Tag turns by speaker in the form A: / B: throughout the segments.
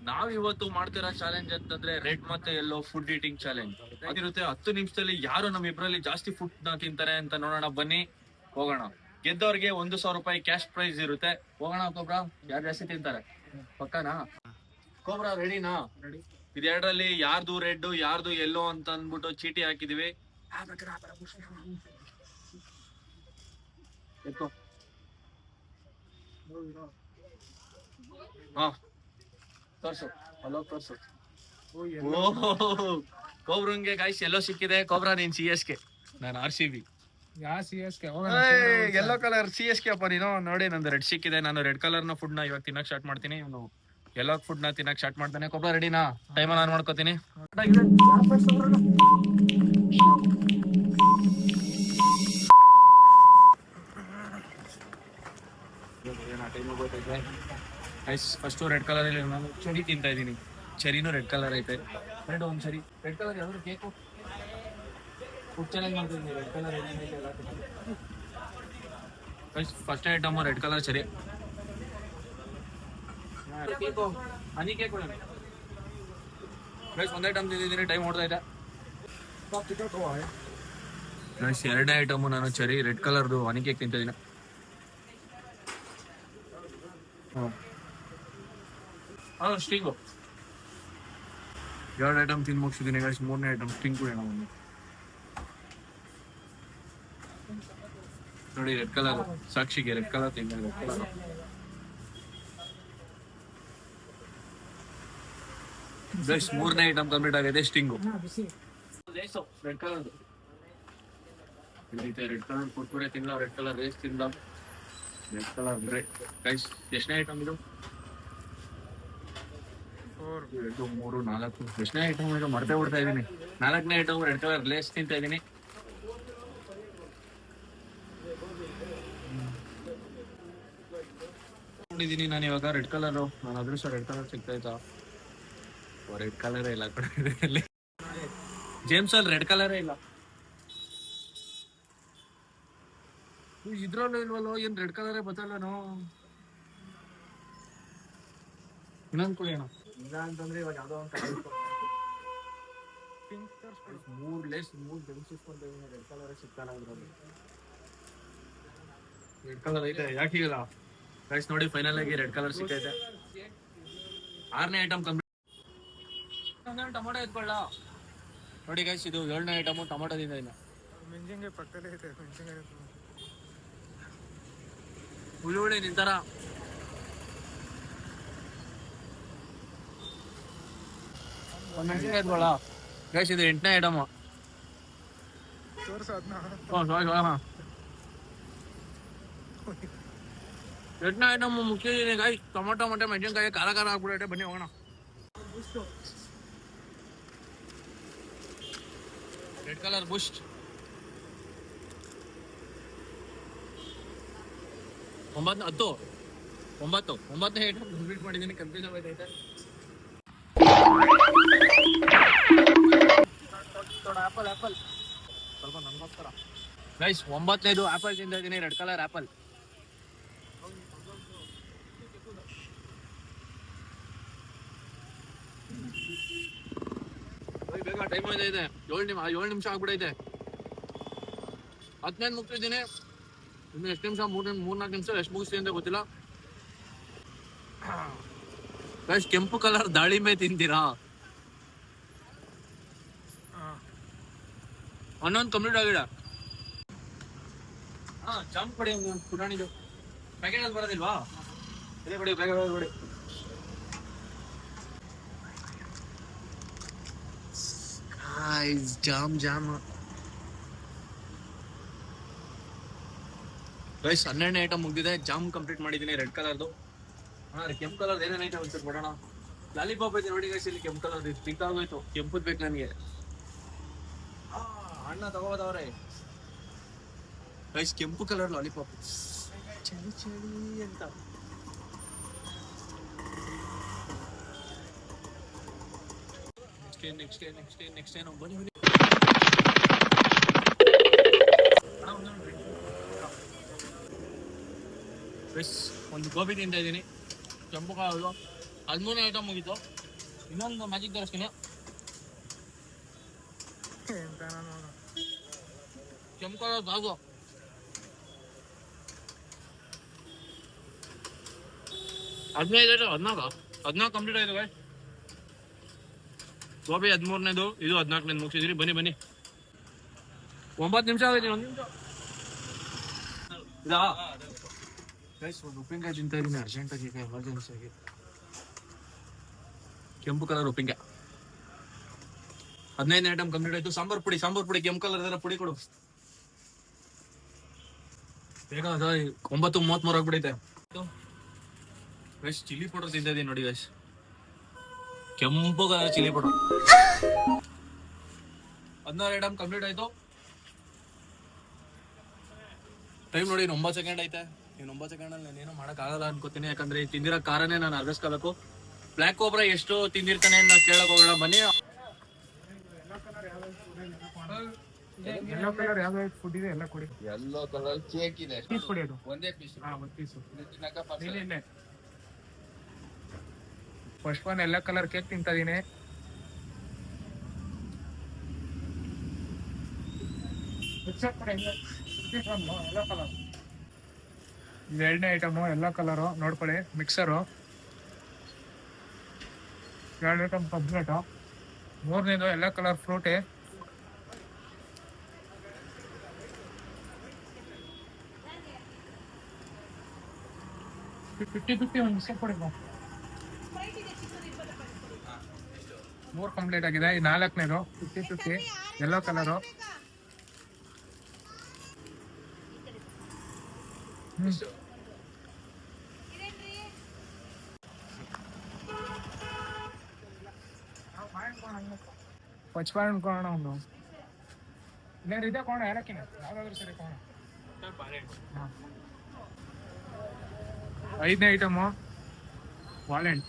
A: ನಾವ್ ಇವತ್ತು ಮಾಡ್ತಿರೋ ಚಾಲೆಂಜ್ ಅಂತಂದ್ರೆ ರೆಡ್ ಮತ್ತೆ ಎಲ್ಲೋ ಫುಡ್ ಈಟಿಂಗ್ ಚಾಲೆಂಜ್ ಅದಿರುತ್ತೆ. 10 ನಿಮಿಷದಲ್ಲಿ ಯಾರು ನಮ್ ಇಬ್ರಲ್ಲಿ ಜಾಸ್ತಿ ಫುಡ್ ನ ತಿಂತಾರೆ ಅಂತ ನೋಡೋಣ ಬನ್ನಿ, ಹೋಗೋಣ. ಗೆದ್ದವ್ರಿಗೆ 1,000 ರೂಪಾಯಿ ಕ್ಯಾಶ್ ಪ್ರೈಸ್ ಇರುತ್ತೆ. ಹೋಗೋಣ ಕೋಬ್ರಾ, ಯಾರು ಜಾಸ್ತಿ ತಿಂತಾರೆ ಪಕ್ಕನಾ? ಕೋಬ್ರಾ ರೆಡಿನಾ? ಇದೆರಡರಲ್ಲಿ ಯಾರ್ದು ರೆಡ್ ಯಾರ್ದು ಎಲ್ಲೋ ಅಂತ ಅಂದ್ಬಿಟ್ಟು ಚೀಟಿ ಹಾಕಿದೀವಿ. ಹಾ ತೋರ್ಸು, ಹಲೋ ತೋರ್ಸು. ಕೋಬ್ರಂಗೆ ಗಾಯ್ಸ್ ಎಲ್ಲೋ ಸಿಕ್ಕಿದೆ. ಕೋಬ್ರಾ ನೀನ್ CSK, ನಾನು RCB. ಎಲ್ಲೋ ಕಲರ್ CSK ಅಪ್ಪ ನೀನು. ನೋಡಿ ನಂದು ರೆಡ್ ಸಿಕ್ಕಿದೆ. ನಾನು ರೆಡ್ ಕಲರ್ ನ ಫುಡ್ ನ ಇವಾಗ ತಿನ್ನಕ್ ಸ್ಟಾರ್ಟ್ ಮಾಡ್ತೀನಿ. ಅವನು ಎಲ್ಲೋ ಫುಡ್ ನ ತಿನ್ನಕ್ ಸ್ಟಾರ್ಟ್ ಮಾಡ್ತಾನೆ. ಕೋಬ್ರಾ ರೆಡಿನಾ? ಟೈಮ್ ಆನ್ ಮಾಡ್ಕೋತೀನಿ. ಫಸ್ಟ್ ರೆಡ್ ಕಲರ್ ಅಲ್ಲಿ ನಾನು ಚೆರಿ ತಿಂತಾ ಇದೀನಿ. ಚೆರಿನೂ ರೆಡ್ ಕಲರ್ ಐತೆ. ರೆಡ್ ಒಂದ್ ಚೆರಿ. ರೆಡ್ ಕಲರ್ ಯಾವ್ದು ಕೇಕು? ಫುಡ್ ಚಾಲೆಂಜ್ ಮಾಡ್ತಿದ್ದೀನಿ. Red colour first item red colour cherry. Honey cake ಒಂದ್ ಐಟಮ್ ತಿಂದಿದ್ದೀನಿ. ಟೈಮ್ ಓಡ್ತಾ ಇದೆ. ಎರಡನೇ ಐಟಮ್ ನಾನು ಚೆರಿ ರೆಡ್ ಕಲರ್ದು ಹನಿ ಕೇಕ್ ತಿಂತ ಇದೀನಿ. ಸ್ಟಿಂಗು ಎರಡು ಐಟಮ್ ತಿಂದು ಮುಗಿಸಿದ್ದೀನಿ. ಮೂರನೇ ಐಟಮ್ ಸ್ಟಿಂಗ್ ಕೂಡ ನೋಡಿ. ರೆಡ್ ಕಲರ್ ಸಾಕ್ಷಿಗೆ ರೆಡ್ ಕಲರ್ ತಿಂದ. ರೆಡ್ ಕಲರ್ ಮೂರನೇ ಐಟಮ್ ಕಂಪ್ಲೀಟ್ ಆಗಿದೆ. Sting red colour. Red colour Kurkure ತಿಂದ. ರೆಡ್ ಕಲರ್ ರೇಸ್ ತಿಂದ. ರೆಡ್ ಕಲರ್ ಗೈಸ್ ಎಷ್ಟನೇ ಐಟಮ್ ಇದು? 2, 3, 4. ಎಷ್ಟನೇ ಐಟಮ್ ಇದು ಮರ್ತೇ ಬಿಡ್ತಾ ಇದೀನಿ. 4ನೇ ಐಟಮ್ ರೆಡ್ ಕಲರ್ ಲೇಸ್ ತಿಂತ ಇದೀನಿ. ನೋಡಿದೀನಿ ನಾನು ಇವಾಗ ರೆಡ್ ಕಲರ್. ನಾನು ಅದೃಷ್ಟ ರೆಡ್ ಕಲರ್ ಸಿಗ್ತಾಯ್ತಾ? ರೆಡ್ ಕಲರೇ ಇಲ್ಲ ಕಡೆ. ಜೇಮ್ಸ್ ಅಲ್ಲಿ ರೆಡ್ ಕಲರೇ ಇಲ್ಲ. ಇದ್ರಲ್ಲೂ ಇಲ್ವಲ್ಲೋ? ಏನ್ ರೆಡ್ ಕಲರೇ ಬತ್ತಲ್ಲನೋ? ಇನ್ನೊಂದು ಕೂಡ ಏನೋ ಇಲ್ಲ ಅಂತಂದ್ರೆ ಇವಾಗ ಯಾವ್ದೋ ಒಂದು ಮೂರ್ ಬೆಂಚಿಸ್ಕೊಂಡು ರೆಡ್ ಕಲರ್ ಸಿಗ್ತಾನ. ರೆಡ್ ಕಲರ್ ಐತೆ ಯಾಕಿಲ್ಲ ಗೈಸ್? ನೋಡಿ ಫೈನಲ್ ಆಗಿ ರೆಡ್ ಕಲರ್ ಸಿಕ್ಕೈತೆ. 6ನೇ ಐಟಮ್ ಕಂಪ್ಲೀಟ್. ಟೊಮೊಟೊ ಎತ್ಕೊಳ್ಳ. ನೋಡಿ ಗೈಸ್ ಇದು 7ನೇ ಐಟಮು ಟೊಮೊಟೊದಿಂದ ಇಲ್ಲ. ಮೆಣಸಿನ್ಕಾಯಿ ಪಕ್ಕದಲ್ಲೇ ಐತೆ. ಮೆಣಸಿನ್ಕಾಯಿ ಹುಳಿ ನಿಂತರ. ಒಂದು ಮೆಣಸಿನ್ಕಾಯಿ ಎತ್ಕೊಳ್ಳ ಗೈಸ್. ಇದು 8ನೇ ಐಟಮು. ಎಟ್ನ ಐಟಮ್ ಮುಖ್ಯ ಗಾಯ್ಸ್. ಟೊಮೊಟೊ ಮತ್ತೆ ಮೆಣಸಿನ್ಕಾಯಿ ಖಾರ ಖಾರ ಆಗ್ಬಿಡೈತೆ. ಬನ್ನಿ ಹೋಗೋಣ. ರೆಡ್ ಕಲರ್ ಬೂಸ್ಟ್ 9ನೇ ಐಟಮ್ ಕಂಪ್ಲೀಟ್ ಮಾಡಿದ್ದೀನಿ. ಕನ್ಫ್ಯೂಸ್ ಆಗೈತೆ. ಆಪಲ್ ಸ್ವಲ್ಪ ನನ್ಗೋಸ್ಕರ ಗೈಸ್. 9ನೇದು ಆಪಲ್ ತಿಂತ ಇದೀನಿ. Red colour apple. ಬೇಗ ಟೈಮ್ ಇದೆ. 7 ನಿಮಿಷ ಆಗ್ಬಿಡೈತೆ. 10ನೇ ಮುಗ್ತಿದ್ದೀನಿ. ಇನ್ನು ಎಷ್ಟು ನಿಮಿಷ? 3-4 ನಿಮಿಷ. ಎಷ್ಟು ಮುಗಿಸ್ತೀನಿ ಅಂತ ಗೊತ್ತಿಲ್ಲ ಗೈಸ್. ಕೆಂಪು ಕಲರ್ ದಾಳಿಂಬೆ ತಿಂತೀರಾ? 11 ಕಂಪ್ಲೀಟ್ ಆಗಿದೆ. ಜಾಮ್ ಕೊಡಿ. ಪುರಾಣಿದು ಪ್ಯಾಕೆಟ್ ಅಲ್ಲಿ ಬರೋದಿಲ್ವಾ? ಇದೇ ಕೊಡಿ ಪ್ಯಾಕೆಟ್ ಕೊಡಿ. Jam guys. 12ನೇ ಐಟಮ್ ಮುಗ್ದಿದೆ. ಜಾಮ್ ಕಂಪ್ಲೀಟ್ ಮಾಡಿದ್ದೀನಿ ರೆಡ್ ಕಲರ್ದು. ಕೆಂಪು ಕಲರ್ ಏನೇನು ಐಟಮ್ ಅಂತ ಕೊಡೋಣ. ಲಾಲಿಪಾಪ್ ಐತೆ ನೋಡಿ ಗೈಸ್. ಇಲ್ಲಿ ಕೆಂಪು ಕಲರ್ ಪಿಂಕ್ ಆಗೋಯ್ತು. ಕೆಂಪುದ್ ಬೇಕು ನನಗೆ. ಅಣ್ಣ ತಗೋದವ್ರೆ ಗೈಸ್. ಕೆಂಪು ಕಲರ್ ಲಾಲಿಪಾಪ್ ಚಳಿ ಚಳಿ ಅಂತ. ನೆಕ್ಸ್ಟ್ ಏನು ಬನ್ನಿ. ಒಂದು ಗೋಬಿ ತಿಂತ ಇದ್ದೀನಿ. ಕೆಂಪು ಕಲರ್ 13 ಐಟಮ್ ಮುಗೀತು. ಇನ್ನೊಂದು ಮ್ಯಾಜಿಕ್ ತರಿಸ್ತೀನಿ. ಕೆಂಪು ಕಲರ್ ಬಾಗು 15 ಐಟಮ್ 14 ಕಂಪ್ಲೀಟ್ ಆಯ್ತು ಗೈಸ್. ಗೋಬಿ 13ನೇದು, ಇದು 14ನೇದು ಮುಗಿಸಿದ್ರಿ. ಬನ್ನಿ 9 ನಿಮಿಷ ಆಗೈತಿ. 1 ನಿಮಿಷ ಇದಾ ಗೈಸ್. ಒಂದು ಉಪ್ಪಿನಕಾಯಿ ತಿಂತಾ ಇದೀನಿ ಅರ್ಜೆಂಟಾಗಿ, ಈಗ ಎಮರ್ಜೆನ್ಸಿ ಆಗಿ. ಕೆಂಪು ಕಲರ್ ಉಪ್ಪಿನಕಾಯಿ 15 ಐಟಮ್ ಕಂಪ್ಲೀಟ್ ಆಯ್ತು. ಸಾಂಬಾರ್ ಪುಡಿ ಕೆಂಪು ಕಲರ್ ಇದೆಲ್ಲ ಪುಡಿ ಕೊಡು ಬೇಗ. 9:33 ಆಗ್ಬಿಡೈತೆ ಗೈಸ್. ಚಿಲ್ಲಿ ಪೌಡರ್ ತಿಂತಾ ಇದೀನಿ ನೋಡಿ ಗೈಸ್. ಕೆಂಪು colour chilli powder 16 item complete ಆಯ್ತು. ಟೈಮ್ ನೋಡಿ 9 ಸೆಕೆಂಡ್ ಐತೆ. 9 ಸೆಕೆಂಡಲ್ಲಿ ನಾನೇನು ಮಾಡೋಕ್ಕಾಗಲ್ಲ ಅನ್ಕೋತೀನಿ, ಯಾಕಂದ್ರೆ ತಿಂದಿರೋ ಕಾರನೇ ನಾನು ಅರ್ಗಿಸ್ಕೋಬೇಕು. ಬ್ಲ್ಯಾಕ್ ಕೋಬ್ರಾ ಎಷ್ಟು ತಿಂದಿರ್ತಾನೆ ಅಂತ ಕೇಳಕ್ ಹೋಗೋಣ ಬನ್ನಿ.
B: ಯೆಲ್ಲೋ ಕಲರ್ ಯಾವ ಫುಡ್ ಇದೆ ಎಲ್ಲ ಕೊಡಿ.
C: ಯೆಲ್ಲೋ ಕಲರ್ ಕೇಕ್ ಇದೆ.
B: ಪೀಸ್ ಕೊಡಿ, ಅದು
C: ಒಂದೇ ಪೀಸ್.
B: ಒಂದು ಪೀಸು.
C: ಇಲ್ಲ
B: first one yellow colour cake ತಿಂತಾ ಇದೀನಿ. ಯೆಲ್ಲೋ ಕಲರ್ ಇದು 2ನೇ ಐಟಮು ಯೆಲ್ಲೋ ಕಲರು ನೋಡ್ಕೊಳ್ಳಿ. Mixer 2 item complete. 3ನೇದು ಯೆಲ್ಲೋ ಕಲರ್ ಫ್ರೂಟಿ. 50-50 ಒಂದು ಬಿಸ್ಕೆಟ್ ಕೊಡಿ. 3 ಕಂಪ್ಲೀಟ್ ಆಗಿದೆ. ಈ 4ನೇದು 50-50 ಯೆಲ್ಲೋ ಕಲರು. ಪಚ್ಪಾನ್ ಕೋಣ ಒಂದು ಇದೆ ಕೋಣ ಯಾರಕ್ಕಿನ ಯಾವ್ದಾದ್ರು ಸರಿ ಕೋಣ. 5ನೇ ಐಟಮು ವಾಲೆಂಟ್.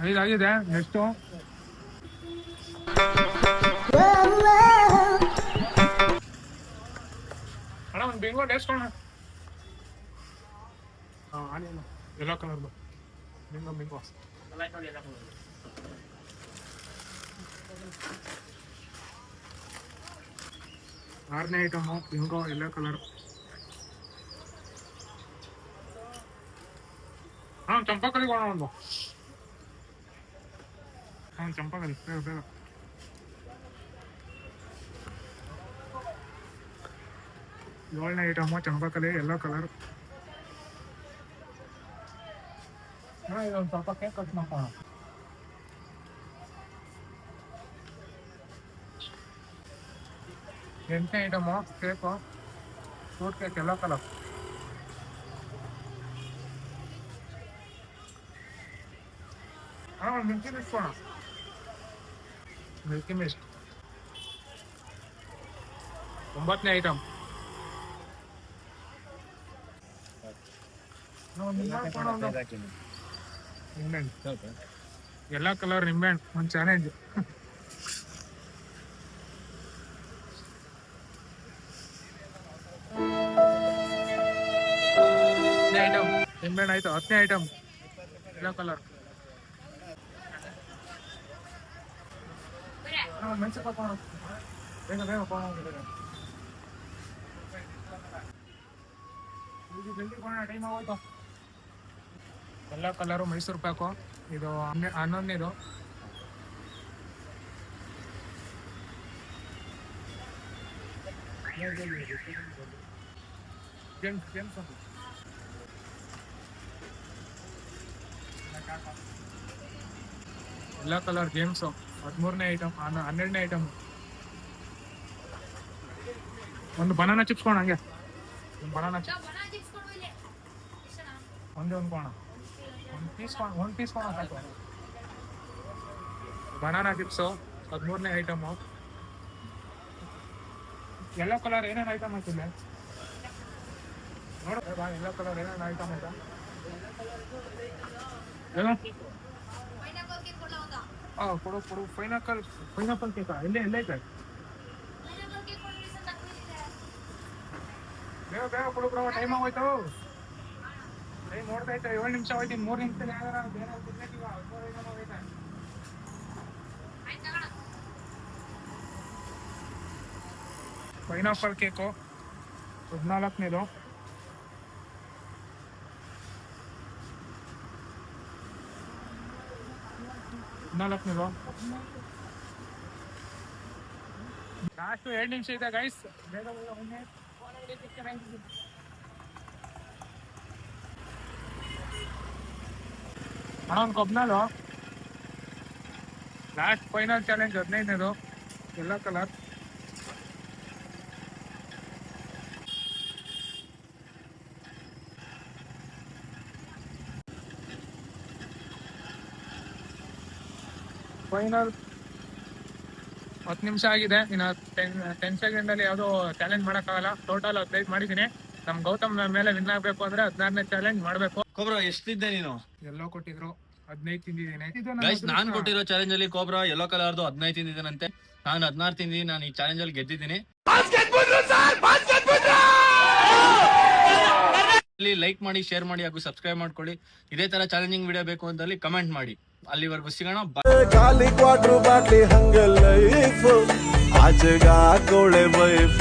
B: ಐದಾಗಿದೆ. ನೆಕ್ಸ್ಟು ಅಣ್ಣ ಒಂದು ಬೆಂಗೋ ಟೇಸ್ಕೋಣ. ಆನಿಯನ್ ಯೆಲ್ಲೋ ಕಲರ್ದು ಬಿಂಗೋ 6ನೇ ಐಟಮು ಬಿಂಗೋ ಯೆಲ್ಲೋ ಕಲರ್. ಚಂಪಾಕಲಿ ಕೊಡೋಣ ಒಂದು. ಚಂಪಾಕಲಿ ಬೇಗ. 7ನೇ ಐಟಮು ಚಂಪಾಕಲಿ ಯೆಲ್ಲೋ ಕಲರ್. ಇದೊಂದು ಸ್ವಲ್ಪ ಕೇಕ್ ಕಟ್ ಮಾಡ್ಕೋಣ. 8ನೇ item cake fruit cake yellow colour. Milky Mist ಕೊಡೋಣ. ಮಿಲ್ಕಿ ಮಿಸ್ಟ್ 9ನೇ ಐಟಮ್ ಯೆಲ್ಲೋ ಕಲರ್ ನಿಂಬೆಹಣ್ಣು ಒಂದು ಚಾಲೆಂಜ್. ಐಟಮ್ ನಿಂಬೆಹಣ್ಣು ಆಯ್ತು. 10ನೇ ಐಟಮ್ ಯೆಲ್ಲೋ ಕಲರ್. ಮೆಣಸು ಹಾಕೋಣ ಬೇಗ ಟೈಮ್ ಆಗೋಯ್ತು. Yellow colour Mysore pak. ಇದು 11ನೇದು. Yellow colour games 13ನೇ item. 12ನೇ item ಒಂದು ಬನಾನಾ ಚಿಪ್ಸ್ ಕೊಣ. ಹಂಗೆ ಒಂದು ಬನಾನಾ ಚಿಪ್ಸ್ ಒಂದೇ ಒಂದು ಕೋಣ. ಒಂದು ಪೀಸ್ ಕೋಣ ಸಾಕು. ಬನಾನಾ ಚಿಪ್ಸು 13ನೇ ಐಟಮು. ಯೆಲ್ಲೋ ಕಲರ್ ಏನೇನು ಐಟಮ್ ಆಯ್ತಿಲ್ಲ ನೋಡ. ಯೆಲ್ಲೋ ಕಲರ್ ಏನೇನು ಐಟಮ್ ಆಯ್ತಾ ಏನು? ಕೊಡು. ಪೈನಾಪಲ್ ಕೇಕ ಎಲ್ಲೇ ಐತೆ? ಬೇಗ ಬೇಗ ಕೊಡು ಬ್ರೋ, ಟೈಮ್ ಆಗೋಯ್ತು. ಟೈಮ್ ನೋಡ್ತಾ ಇತ್ತು, 7 ನಿಮಿಷ ಹೋಯ್ತು. 3 ನಿಮಿಷದಲ್ಲಿ ಯಾವ್ದಾರ ಬೇರೆ ಕೊಡ್ಬೇಕಿಲ್ಲ, 15 ನಿಮಿಷ ಹೋಗೈತೆ. ಪೈನಾಪಲ್ ಕೇಕು 14ನೇದು. ಲಾಸ್ಟ್ 2 ನಿಮಿಷ ಇದೆ ಗೈಸ್, ಬೇಗ ಬೇಗ ಬನ್ನಿ. ಅಣ್ಣ ಒಂದು ಕೊಬ್ನಾಲು ಲಾಸ್ಟ್ ಫೈನಲ್ ಚಾಲೆಂಜ್ 15ನೇದು, ಎಲ್ಲ ಕಲರ್. ಫೈನಲ್ 10 ನಿಮಿಷ ಆಗಿದೆ. ಇನ್ನು 10 ಸೆಕೆಂಡ್ ಅಲ್ಲಿ ಯಾವ್ದು ಚಾಲೆಂಜ್ ಮಾಡಕ್ಕಾಗಲ್ಲ. ಟೋಟಲ್ 15 ಮಾಡಿದೀನಿ. ನಮ್ ಗೌತಮ್ ಮೇಲೆ ವಿನ್ ಆಗ್ಬೇಕು ಅಂದ್ರೆ 16ನೇ ಚಾಲೆಂಜ್ ಮಾಡ್ಬೇಕು.
A: ಕೋಬ್ರಾ ಎಷ್ಟಿದ್ದೆ ನೀನು?
B: ಎಲ್ಲೋ ಕೊಟ್ಟಿದ್ರು, 15 ತಿಂದಿದ್ದೀನಿ.
A: ಗೈಸ್ ನಾನ್ ಕೊಟ್ಟಿರೋ ಚಾಲೆಂಜ್ ಅಲ್ಲಿ ಕೋಬ್ರಾ ಯೆಲ್ಲೋ ಕಲರ್ದು 15 ತಿಂದಿದ್ದಾನಂತೆ. ನಾನು 16 ತಿಂದಿದ್ದೀನಿ. ನಾನು ಈ ಚಾಲೆಂಜ್ ಅಲ್ಲಿ ಗೆದ್ದಿದ್ದೀನಿ. ಲೈಕ್ ಮಾಡಿ, ಶೇರ್ ಮಾಡಿ ಹಾಗೂ ಸಬ್ಸ್ಕ್ರೈಬ್ ಮಾಡ್ಕೊಳ್ಳಿ. ಇದೇ ತರ ಚಾಲೆಂಜಿಂಗ್ ವಿಡಿಯೋ ಬೇಕು ಅಂತಲ್ಲಿ ಕಮೆಂಟ್ ಮಾಡಿ. ಅಲ್ಲಿವರೆಗೂ ಸಿಗೋಣ.
D: ಖಾಲಿ ಕ್ವಾರ್ಟರ್ ಬಾಟ್ಲಿ ಹಂಗ ಲೈಫ್ ಆಜಗ ಕೋಳೆ ವೈಫ್